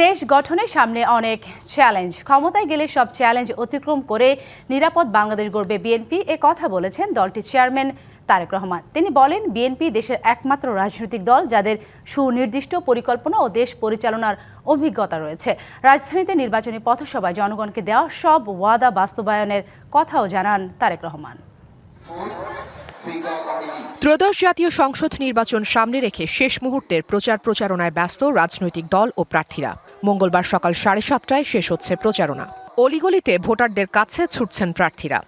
দেশ গঠনের সামনে অনেক চ্যালেঞ্জ, ক্ষমতায় গেলে সব চ্যালেঞ্জ অতিক্রম করে নিরাপদ বাংলাদেশ গড়বে বিএনপি, এ কথা বলেছেন দলটির চেয়ারম্যান তারেক রহমান। তিনি বলেন, বিএনপি দেশের একমাত্র রাজনৈতিক দল যাদের সুনির্দিষ্ট পরিকল্পনা ও দেশ পরিচালনার অভিজ্ঞতা রয়েছে। রাজধানীতে নির্বাচনী পথসভায় জনগণকে দেওয়া সব ওয়াদা বাস্তবায়নের কথাও জানান তারেক রহমান। ত্রয়োদশ জাতীয় সংসদ নির্বাচন সামনে রেখে শেষ মুহূর্তের প্রচারণায় ব্যস্ত রাজনৈতিক দল ও প্রার্থীরা। মঙ্গলবার সকাল 7:30টায় শেষ হচ্ছে প্রচারণা। অলিগলিতে ভোটারদের কাছে ছুটছেন প্রার্থীরা।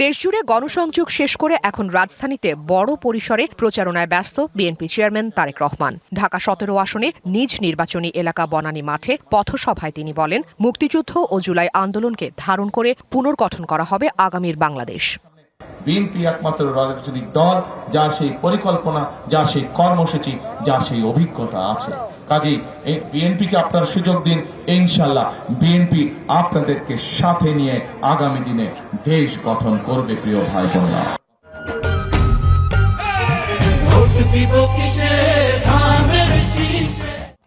দেশজুড়ে গণসংযোগ শেষ করে এখন রাজধানীতে বড় পরিসরে প্রচারণায় ব্যস্ত বিএনপি চেয়ারম্যান তারেক রহমান। ঢাকা 17 আসনে নিজ নির্বাচনী এলাকা বনানী মাঠে পথসভায় তিনি বলেন, মুক্তিযুদ্ধ ও জুলাই আন্দোলনকে ধারণ করে পুনর্গঠন করা হবে আগামীর বাংলাদেশ। বিএনপি একমাত্র রাজনৈতিক দল যার সেই পরিকল্পনা, যার সেই কর্মসূচি, যার সেই অভিজ্ঞতা আছে। কাজেই বিএনপিকে আপনার সুযোগ দিন, ইনশাল্লাহ বিএনপি আপনাদেরকে সাথে নিয়ে আগামী দিনে দেশ গঠন করবে। প্রিয় ভাই বোনেরা,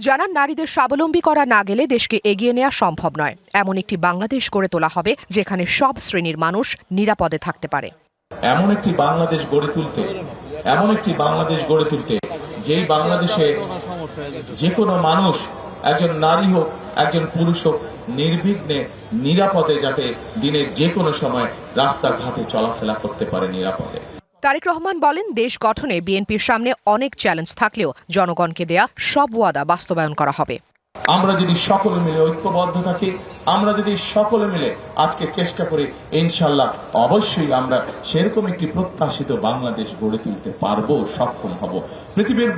জানান, নারীদের স্বাবলম্বী করা না গেলে দেশকে এগিয়ে নেওয়া সম্ভব নয়। এমন একটি বাংলাদেশ গড়ে তোলা হবে যেখানে সব শ্রেণীর মানুষ নিরাপদে থাকতে পারে। এমন একটি বাংলাদেশ গড়ে তুলতে যেই বাংলাদেশে যে কোনো মানুষ, একজন নারী হোক একজন পুরুষ হোক, নির্বিঘ্নে নিরাপদে যাতে দিনের যে কোনো সময় রাস্তাঘাটে চলাফেরা করতে পারে নিরাপদে। তারেক রহমান বলেন, দেশ গঠনে বিএনপির সামনে অনেক চ্যালেঞ্জ থাকলেও জনগণকে দেয়া সব ওয়াদা বাস্তবায়ন করা হবে। আমরা যদি সকলে মিলে ঐক্যবদ্ধ থাকি, আমরা যদি সকলে মিলে আজকে চেষ্টা করি, ইনশাল্লাহ অবশ্যই আমরা সেরকম একটি প্রত্যাশিত বাংলাদেশ গড়ে তুলতে পারবো, সক্ষম হব। পৃথিবীর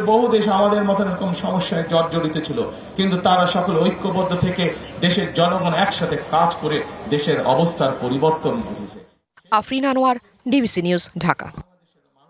বহু দেশ আমাদের মতন এরকম সমস্যায় জর্জরিত ছিল, কিন্তু তারা সকলে ঐক্যবদ্ধ থেকে দেশের জনগণ একসাথে কাজ করে দেশের অবস্থার পরিবর্তন ঘটেছে। Afrin Anwar, DBC news, Dhaka.